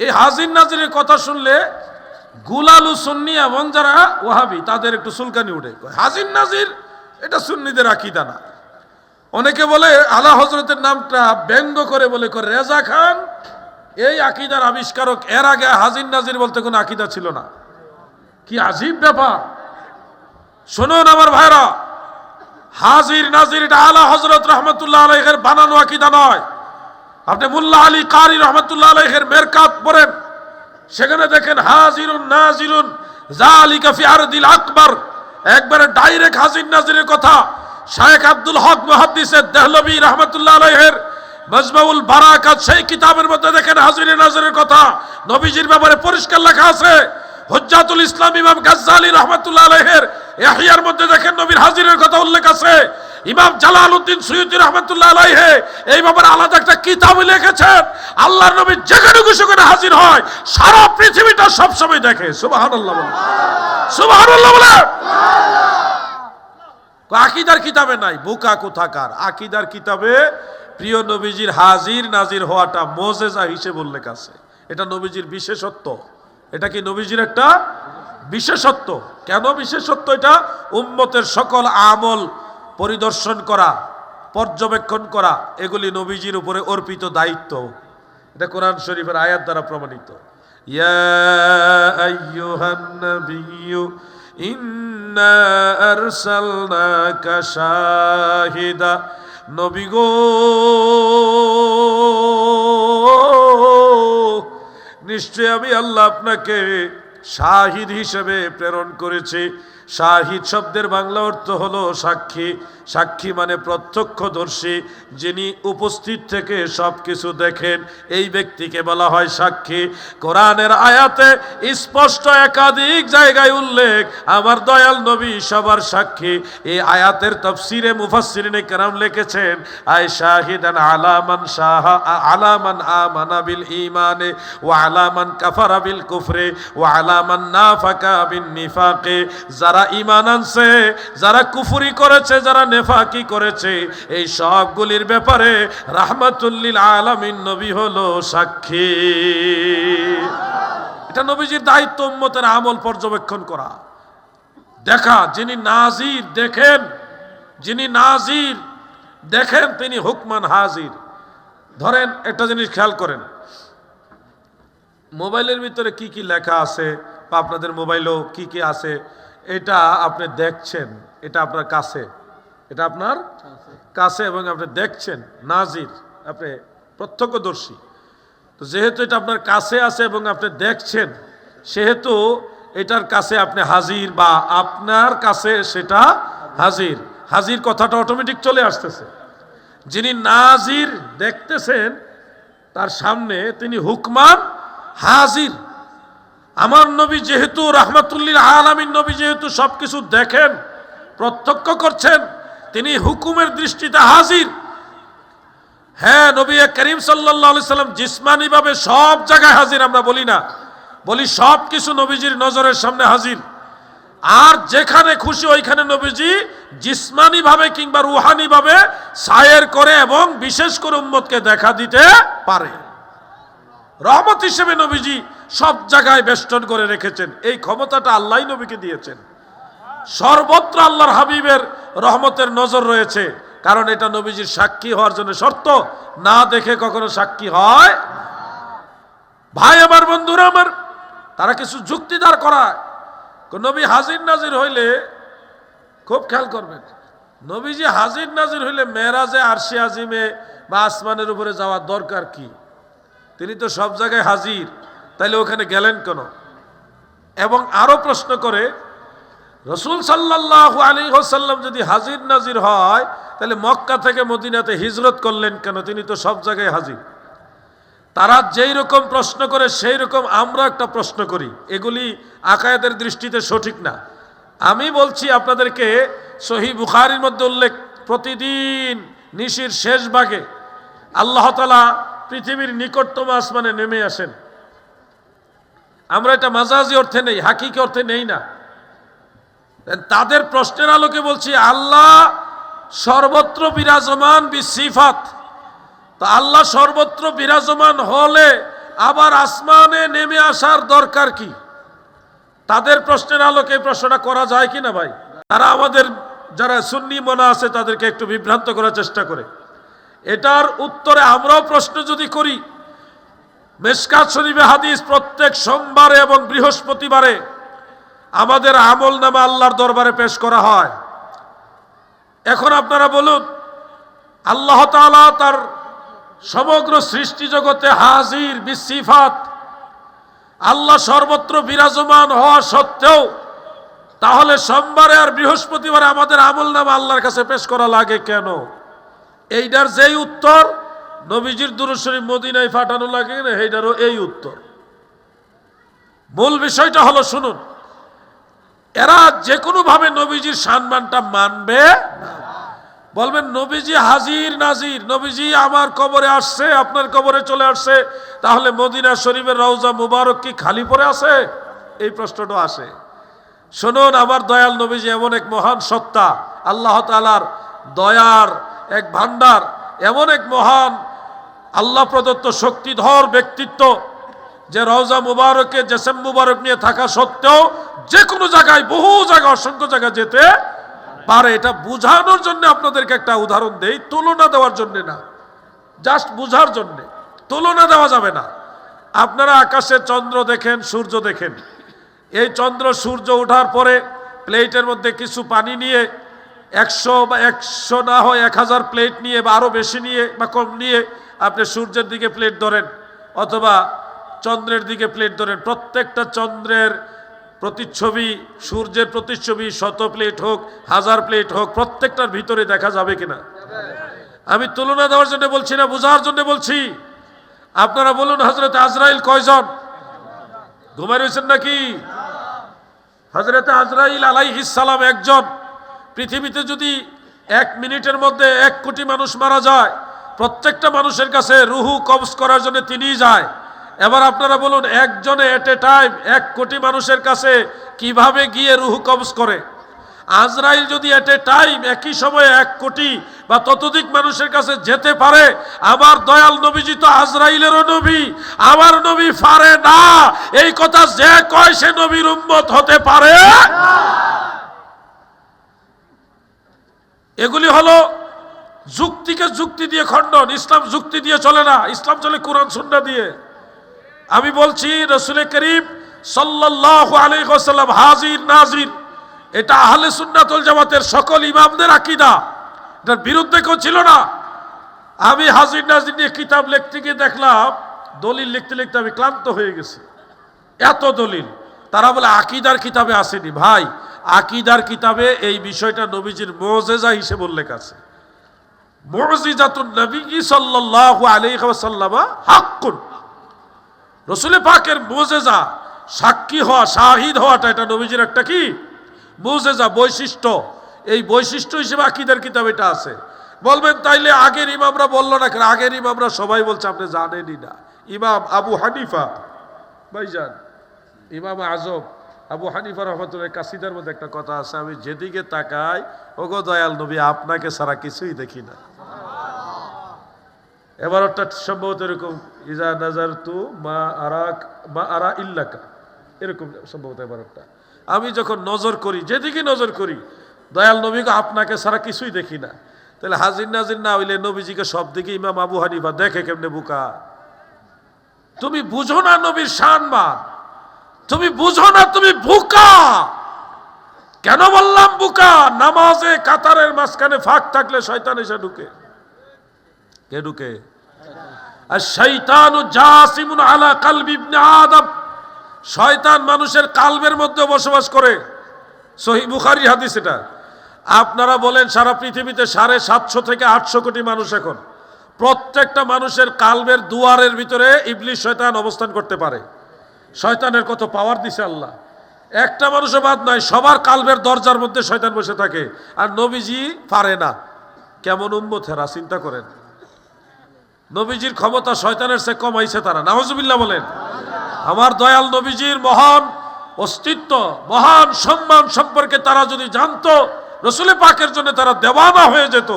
এই হাজির নাজিরের কথা শুনলে গুলালু সুন্নি এবং যারা ওয়াহাবি তাদের একটু চুলকানি উঠে। হাজির নাজির এটা সুন্নিদের আকীদা না। অনেকে বলে আলা হযরতের নামটা ব্যঙ্গ করে বলে রেজা খান এই আকীদার আবিষ্কারক, এর আগে হাজির নাজির বলতে কোনো আকীদা ছিল না। কি আজীব ব্যাপার। শুনুন আমার ভাইরা, হাজির নাজির এটা আলা হযরত রাহমাতুল্লাহ আলাইহির বানানো আকীদা নয়। আপনি মুল্লা আলী কারি রহমতুল্লাহ আলাইহির মেরকাত পড়েন, সেখানে দেখেন হাজিরুন নাজিরুন যালিকা ফি আরদিল আকবার, একবারে ডাইরেক্ট হাজির নাজিরের কথা। শায়েখ আব্দুল হক মুহাদ্দিস দেহলভী রহমতুল্লাহ আলাইহির মাজমাউল বারাকাত সেই কিতাবের মধ্যে দেখেন হাজির নাজিরের কথা নবীজির ব্যাপারে পরিষ্কার লেখা আছে। হুজ্জাতুল ইসলাম ইমাম গাজ্জালী রহমতুল্লাহ আলাইহির ইহইয়ার মধ্যে দেখেন নবীর হাজিরের কথা উল্লেখ আছে। ইমাম জালালউদ্দিন সুয়ুতী রহমতুল্লাহ আলাইহি এই ব্যাপারে আলাদা একটা কিতাব লিখেছেন। আল্লাহর নবী যেখানে খুশি করে হাজির হয়, সারা পৃথিবীটা সব সময় দেখে। সুবহানাল্লাহ বলেন, সুবহানাল্লাহ বলেন। আকীদার কিতাবে নাই, বোকা কোথাকার। আকীদার কিতাবে প্রিয় নবীজির হাজির নাজির হওয়াটা মুজিজা হিসেবে উল্লেখ আছে। এটা নবীজির বিশেষত্ব। এটা কি নবীজির একটা বিশেষত্ব? কেন বিশেষত্ব? এটা উম্মতের সকল আমল পরিদর্শন করা, পর্যবেক্ষণ করা, এগুলি নবীজির উপরে অর্পিত দায়িত্ব। এটা কোরআন শরীফের আয়াত দ্বারা প্রমাণিত। ইয়া আইয়ুহান নাবিয়্যু ইন্না আরসালনাকা শাহিদা, নবী গো নিশ্চয় আমি আল্লাহ আপনাকে শাহিদ হিসেবে প্রেরণ করেছি। শাহিদ শব্দের বাংলা অর্থ হলো সাক্ষী। সাক্ষী মানে প্রত্যক্ষদর্শী, যিনি উপস্থিত থেকে সব কিছু দেখেন, এই ব্যক্তিকে বলা হয় সাক্ষী। কোরআনের আয়াতে স্পষ্ট একাধিক জায়গায় উল্লেখ আমার দয়াল নবী সবার সাক্ষী। এই আয়াতের তাফসিরে মুফাসসিরিনে কেরাম লিখেছেন আই শাহিদান আলামান শাহা আলামান আমানা বিল ঈমানে ওয়া আলামান কাফারা বিল কুফরে ওয়া আলামান নাফাকা বিন নিফাকে, যারা ঈমান আনছে, যারা কুফরি করেছে, যারা নেফাকি করেছে, এই সবগুলির ব্যাপারে রাহমাতুল লিল আলামিন নবী হলো সাক্ষী। এটা নবীজির দায়িত্ব উম্মতের আমল পর্যবেক্ষণ করা, দেখা। যিনি নাজির দেখেন, যিনি নাজির দেখেন তিনি হুকমান হাজির। ধরেন একটা জিনিস খেয়াল করেন, মোবাইলের ভিতরে কি কি লেখা আছে বা আপনাদের মোবাইলেও কি কি আছে এটা আপনি দেখছেন, এটা আপনার কাছে, এটা আপনার কাছে এবং আপনি দেখছেন, নাজির, আপনি প্রত্যক্ষদর্শী। তো যেহেতু এটা আপনার কাছে আছে এবং আপনি দেখছেন, সেহেতু এটার কাছে আপনি হাজির বা আপনার কাছে সেটা হাজির। হাজির কথাটা অটোমেটিক চলে আসতেছে। যিনি নাজির দেখতেছেন তার সামনে তিনি হুকমান হাজির। আমার নবী যেহেতু রাহমাতুল লিল আলামিন নবী, যেহেতু সবকিছু দেখেন, প্রত্যক্ষ করছেন, তিনি হুকুমের দৃষ্টিতে হাজির। হ্যাঁ, নবী করিম সাল্লাল্লাহু আলাইহি সাল্লাম জিসমানি ভাবে সব জায়গায় হাজির আমরা বলি না, বলি সব কিছু নবীজির নজরের সামনে হাজির। আর যেখানে খুশি ওইখানে নবীজি জিসমানি ভাবে কিংবা রুহানি ভাবে সায়ের করে এবং বিশেষ করে উম্মতকে দেখা দিতে পারে। রহমত হিসেবে নবীজি সব জায়গায় বেষ্টন করে রেখেছেন। এই ক্ষমতাটা আল্লাহই নবীকে দিয়েছেন। সর্বত্র আল্লাহর হাবিবের রহমতের নজর রয়েছে, কারণ এটা নবীজির সাক্ষী হওয়ার জন্য শর্ত। না দেখে কখনো সাক্ষী হয়। ভাই আমার, বন্ধুরা আমার, তারা কিছু যুক্তিদার করায়। নবী হাজির নাজির হইলে খুব খেয়াল করবেন, নবীজি হাজির নাজির হইলে মেরাজে আরশে আজিমে বা আসমানের উপরে যাওয়ার দরকার কি? তিনি তো সব জায়গায় হাজির, তাইলে ওখানে গেলেন কেন? এবং আরো প্রশ্ন করে, রাসূল সাল্লাল্লাহু আলাইহি ওয়াসাল্লাম যদি হাজির নাজির হয়, তাহলে মক্কা থেকে মদিনাতে হিজরত করলেন কেন? তিনি তো সব জায়গায় হাজির। তারা যেই রকম প্রশ্ন করে সেই রকম আমরা একটা প্রশ্ন করি, এগুলি আকায়েদের দৃষ্টিতে সঠিক না। আমি বলছি আপনাদেরকে, সহিহ বুখারীর মধ্যে উল্লেখ, প্রতিদিন নিশির শেষ ভাগে আল্লাহ তাআলা পৃথিবীর নিকটতম আসমানে নেমে আসেন। আমরা এটা মাজাজি অর্থে নেই, হাকিকি অর্থে নেই না। তাদের প্রশ্নের আলোকে বলছি, আল্লাহ সর্বত্র বিরাজমান বিসিফাত। তো আল্লাহ সর্বত্র বিরাজমান হলে আবার আসমানে নেমে আসার দরকার কি? তাদের প্রশ্নের আলোকে এই প্রশ্নটা করা যায় কি না ভাই? তারা আমাদের যারা সুন্নি মনা আছে তাদেরকে একটু বিভ্রান্ত করার চেষ্টা করে। এটার উত্তরে আমরাও প্রশ্ন যদি করি, মিশকাত শরীফে হাদিস, প্রত্যেক সোমবারে এবং বৃহস্পতিবারে আমাদের আমল নামা আল্লাহর দরবারে পেশ করা হয়। এখন আপনারা বলুন, আল্লাহ তাআলা তার সমগ্র সৃষ্টি জগতে হাজির বিসিফাত, আল্লাহ সর্বত্র বিরাজমান হওয়া সত্ত্বেও তাহলে সোমবারে আর বৃহস্পতিবারে আমাদের আমল নামা আল্লাহর কাছে পেশ করা লাগে কেন? এইটার যেই উত্তর, নবীজির দুরূদ শরীফ মদিনায় পাঠানো লাগে না, এইটারও এই উত্তর। মূল বিষয়টা হলো, শুনুন, এরা যে কোনো ভাবে নবীজির সম্মানটা মানবে না। বলবেন নবীজি হাজির নাজির, নবীজি আমার কবরে আসছে, আপনার কবরে চলে আসছে, তাহলে মদিনা শরীফের রওজা মুবারক কি খালি পড়ে আছে? এই প্রশ্নটা আসে। শুনুন, আমার দয়াল নবীজি এমন এক মহান সত্তা, আল্লাহ তাআলার দয়ার এক ভান্ডার, এমন এক মহান আল্লাহ প্রদত্ত শক্তিধর ব্যক্তিত্ব, যে রওজা মুবারকে জেসেম মুবারক নিয়ে থাকা সত্ত্বেও যে কোনো জায়গায়, বহু জায়গায়, অসংখ্য জায়গায় যেতে পারে। এটা বুঝানোর জন্য আপনাদেরকে একটা উদাহরণ দেই, তুলনা দেওয়ার জন্য না, জাস্ট বুঝার জন্য। তুলনা দেওয়া যাবে না। আপনারা আকাশে চন্দ্র দেখেন, সূর্য দেখেন, এই চন্দ্র সূর্য ওঠার পরে প্লেটের মধ্যে কিছু পানি নিয়ে 100 বা 100 না হয় 1000 প্লেট নিয়ে বা আরো বেশি নিয়ে বা কম নিয়ে আপনি সূর্যের দিকে প্লেট ধরেন অথবা চন্দ্রের দিকে প্লেট ধরেন, প্রত্যেকটা চন্দ্রের প্রতিচ্ছবি, সূর্যের প্রতিচ্ছবি, 100 প্লেট হোক 1000 প্লেট হোক, প্রত্যেকটার ভিতরে দেখা যাবে কিনা? আমি তুলনা দেওয়ার জন্য বলছি না, বোঝার জন্য বলছি। আপনারা বলুন, হযরত আজরাইল কয়জন? ঘুমায় রয়েছেন নাকি? হযরত আজরাইল আলাইহিস সালাম একজন। পৃথিবীতে যদি 1 মিনিটের মধ্যে 1 কোটি মানুষ মারা যায়, প্রত্যেকটা মানুষের কাছে রুহু কবজ করার জন্য তিনিই যায়। এবার আপনারা বলুন, একজনে এট এ টাইম 1 কোটি মানুষের কাছে কিভাবে গিয়ে রুহু কবজ করে? আজরাইল যদি এট এ টাইম একই সময়ে 1 কোটি বা ততোধিক মানুষের কাছে যেতে পারে, আমার দয়াল নবীজি তো আজরাইলেরও নবী, আমার নবী পারে না। এই কথা যে কয় সে নবীর উম্মত হতে পারে? এগুলি হলো যুক্তিকে যুক্তি দিয়ে খণ্ডন। ইসলাম যুক্তি দিয়ে চলে না, ইসলাম চলে কোরআন সুন্নাহ দিয়ে। আমি বলছি, রাসূল করিম সাল্লাল্লাহু আলাইহি ওয়াসাল্লাম হাজির নাজির, এটা আহলে সুন্নাত ওয়াল জামাতের সকল ইমামদের আকীদা, এটার বিরুদ্ধে কেউ ছিল না। আমি হাজির নাজির নিয়ে কিতাব লিখতে গিয়ে দেখলাম, দলিল লিখতে লিখতে আমি ক্লান্ত হয়ে গেছি, এত দলিল। তারা বলে আকীদার কিতাবে আসেনি। ভাই, আকীদার কিতাবে এই বিষয়টা নবীজির মুজিজা হিসেবে উল্লেখ আছে। মুজিজাতুন নবী সাল্লাল্লাহু আলাইহি ওয়াসাল্লাম হাক্কুন, রাসূল পাকের মুজিজা, সাক্ষী হওয়া, শাহিদ হওয়াটা, এটা নবীজির একটা কি মুজিজা, বৈশিষ্ট্য। এই বৈশিষ্ট্য হিসেবে আকীদার কিতাব এটা আছে। বলবেন তাইলে আগের ইমামরা বললো না কেন? আগের ইমামরা সবাই বলছে, আপনি জানেনই না। ইমাম আবু হানিফা, ভাইজান, ইমাম আজম আবু হানিফা রহমাতুল্লাহ কাসিদার মধ্যে একটা কথা আছে, আমি যেদিকে তাকাই, ওগো দয়াল নবী, আপনাকে ছাড়া কিছুই দেখি না। এবার ওটা সম্ভবত এরকম, ইজা নাজারতু মা আরা ইল্লাকা, এরকম সম্ভবত এবার ওটা। আমি যখন নজর করি, যেদিকে নজর করি, দয়াল নবীকে আপনাকে ছাড়া কিছুই দেখি না। তাহলে হাজির নাজির না হইলে নবীজিকে সব দিকে ইমাম আবু হানিফা দেখে কেমনে? বুকা, তুমি বুঝো না নবীর শানমান, তুমি বুঝো না, তুমি বুকা। কেন বললাম বুকা? নামাজে কাতারের মাঝখানে ফাঁক থাকলে শয়তান এসে ঢুকে। কে ঢুকে? আর শয়তানু জাসিমুন আলা কলবি ইবনে আদম, শয়তান মানুষের কালবের মধ্যে বসবাস করে। সহিহ বুখারী হাদিস এটা। আপনারা বলেন, সারা পৃথিবীতে 750 থেকে 800 কোটি মানুষ, এখন প্রত্যেকটা মানুষের কালবের দুয়ারের ভিতরে ইবলিস শয়তান অবস্থান করতে পারে। শয়তানের কত পাওয়ার দিছে আল্লাহ! একটা মানুষও বাদ নাই, সবার কালবের দরজার মধ্যে শয়তান বসে থাকে, আর নবীজি পারে না। কেমন উম্মত হেরা, চিন্তা করেন। নবীজির ক্ষমতা শয়তানের চেয়ে কমাইছে তারা, নাউজুবিল্লাহ বলেন। আমার দয়াল নবীজির মহান অস্তিত্ব, মহান সম্মান সম্পর্কে তারা যদি জানতো, রাসূল পাকের জন্য তারা দেওয়ানা হয়ে যেত।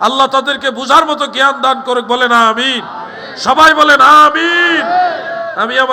আল্লাহ তাদেরকে বুঝার মতো জ্ঞান দান করুক, বলেন আমিন। সবাই বলেন আমিন। আমি আমার